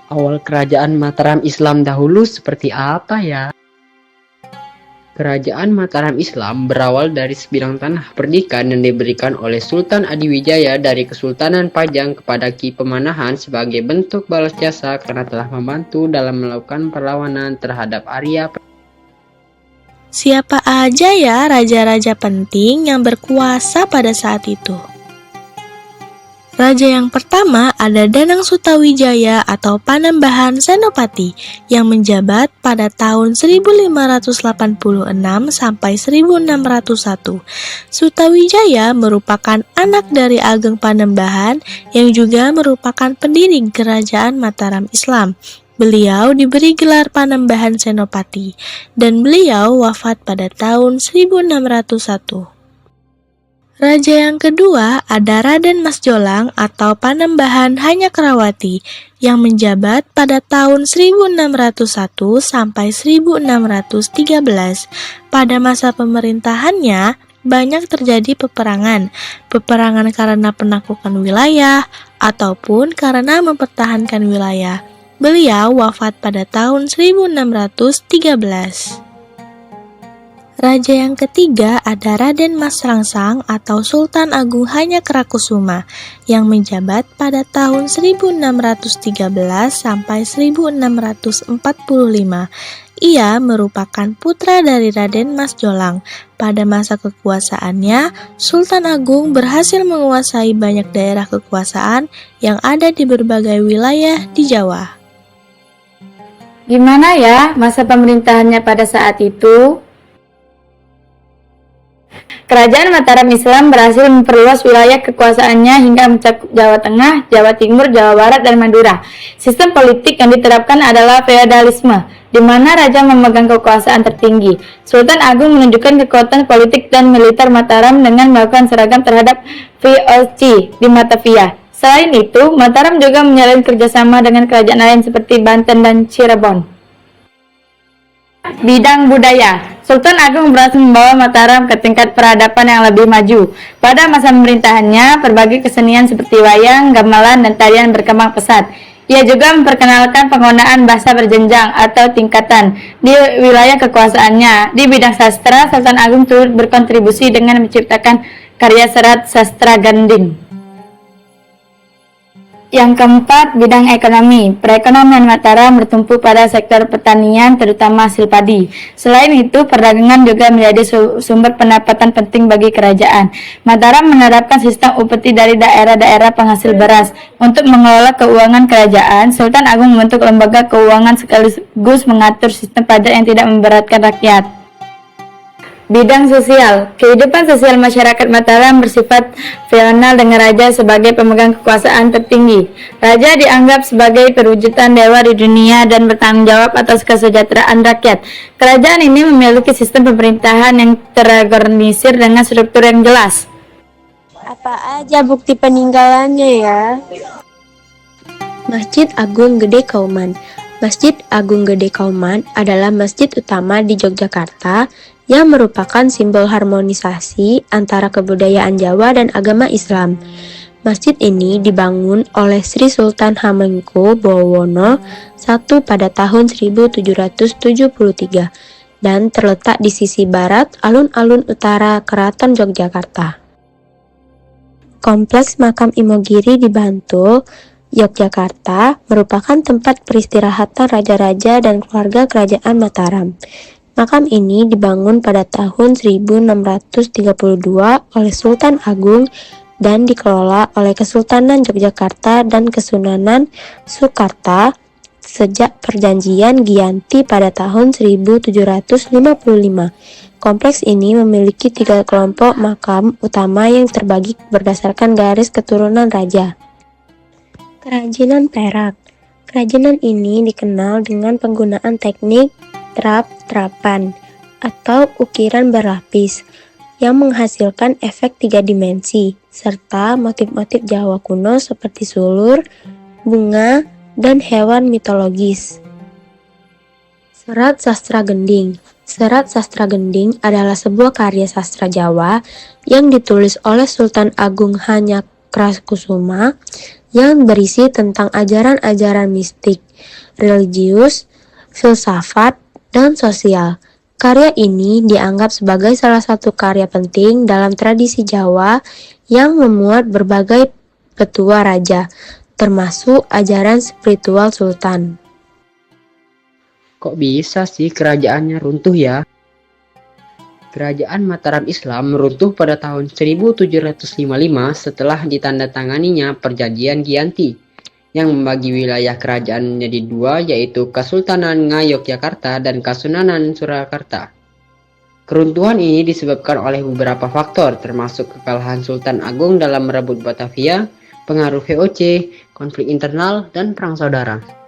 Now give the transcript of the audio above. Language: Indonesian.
Awal kerajaan Mataram Islam dahulu seperti apa ya? Kerajaan Mataram Islam berawal dari sebidang tanah perdikan yang diberikan oleh Sultan Adiwijaya dari Kesultanan Pajang kepada Ki Pemanahan sebagai bentuk balas jasa karena telah membantu dalam melakukan perlawanan terhadap Arya. Siapa aja ya raja-raja penting yang berkuasa pada saat itu? Raja yang pertama ada Danang Sutawijaya atau Panembahan Senopati yang menjabat pada tahun 1586 sampai 1601. Sutawijaya merupakan anak dari Ageng Panembahan yang juga merupakan pendiri Kerajaan Mataram Islam. Beliau diberi gelar Panembahan Senopati dan beliau wafat pada tahun 1601. Raja yang kedua ada Raden Mas Jolang atau Panembahan Hanyakrawati yang menjabat pada tahun 1601 sampai 1613. Pada masa pemerintahannya banyak terjadi peperangan karena penaklukan wilayah ataupun karena mempertahankan wilayah. Beliau wafat pada tahun 1613. Raja yang ketiga ada Raden Mas Rangsang atau Sultan Agung Hanyakarakusuma yang menjabat pada tahun 1613 sampai 1645. Ia merupakan putra dari Raden Mas Jolang. Pada masa kekuasaannya, Sultan Agung berhasil menguasai banyak daerah kekuasaan yang ada di berbagai wilayah di Jawa. Gimana ya masa pemerintahannya pada saat itu? Kerajaan Mataram Islam berhasil memperluas wilayah kekuasaannya hingga mencakup Jawa Tengah, Jawa Timur, Jawa Barat, dan Madura. Sistem politik yang diterapkan adalah feodalisme, di mana raja memegang kekuasaan tertinggi. Sultan Agung menunjukkan kekuatan politik dan militer Mataram dengan melakukan seragam terhadap VOC di Batavia. Selain itu, Mataram juga menjalin kerjasama dengan kerajaan lain seperti Banten dan Cirebon. Bidang budaya, Sultan Agung berhasil membawa Mataram ke tingkat peradaban yang lebih maju. Pada masa pemerintahannya, berbagai kesenian seperti wayang, gamelan, dan tarian berkembang pesat. Ia juga memperkenalkan penggunaan bahasa berjenjang atau tingkatan di wilayah kekuasaannya. Di bidang sastra, Sultan Agung turut berkontribusi dengan menciptakan karya serat sastra Ganding. Yang keempat, bidang ekonomi. Perekonomian Mataram bertumpu pada sektor pertanian, terutama hasil padi. Selain itu, perdagangan juga menjadi sumber pendapatan penting bagi kerajaan. Mataram menerapkan sistem upeti dari daerah-daerah penghasil beras. Untuk mengelola keuangan kerajaan, Sultan Agung membentuk lembaga keuangan sekaligus mengatur sistem pajak yang tidak memberatkan rakyat. Bidang sosial, kehidupan sosial masyarakat Mataram bersifat feodal dengan raja sebagai pemegang kekuasaan tertinggi. Raja dianggap sebagai perwujudan dewa di dunia dan bertanggung jawab atas kesejahteraan rakyat. Kerajaan ini memiliki sistem pemerintahan yang terorganisir dengan struktur yang jelas. Apa aja bukti peninggalannya ya? Masjid Agung Gede Kauman. Masjid Agung Gede Kauman adalah masjid utama di Yogyakarta yang merupakan simbol harmonisasi antara kebudayaan Jawa dan agama Islam. Masjid ini dibangun oleh Sri Sultan Hamengkubuwono I pada tahun 1773 dan terletak di sisi barat alun-alun utara Keraton Yogyakarta. Kompleks Makam Imogiri di Bantul, Yogyakarta merupakan tempat peristirahatan raja-raja dan keluarga kerajaan Mataram. Makam ini dibangun pada tahun 1632 oleh Sultan Agung dan dikelola oleh Kesultanan Yogyakarta dan Kesunanan Sukarta sejak Perjanjian Giyanti pada tahun 1755. Kompleks ini memiliki 3 kelompok makam utama yang terbagi berdasarkan garis keturunan raja. Kerajinan perak. Kerajinan ini dikenal dengan penggunaan teknik trap-trapan atau ukiran berlapis yang menghasilkan efek 3 dimensi serta motif-motif Jawa kuno seperti sulur, bunga, dan hewan mitologis. Serat Sastra Gending. Serat Sastra Gending adalah sebuah karya sastra Jawa yang ditulis oleh Sultan Agung Hanyakarakusuma yang berisi tentang ajaran-ajaran mistik, religius, filsafat, dan sosial. Karya ini dianggap sebagai salah satu karya penting dalam tradisi Jawa yang memuat berbagai petua raja, termasuk ajaran spiritual sultan. Kok bisa sih kerajaannya runtuh ya? Kerajaan Mataram Islam runtuh pada tahun 1755 setelah ditandatanganinya Perjanjian Giyanti yang membagi wilayah kerajaan menjadi dua, yaitu Kesultanan Ngayogyakarta dan Kasunanan Surakarta. Keruntuhan ini disebabkan oleh beberapa faktor, termasuk kekalahan Sultan Agung dalam merebut Batavia, pengaruh VOC, konflik internal, dan perang saudara.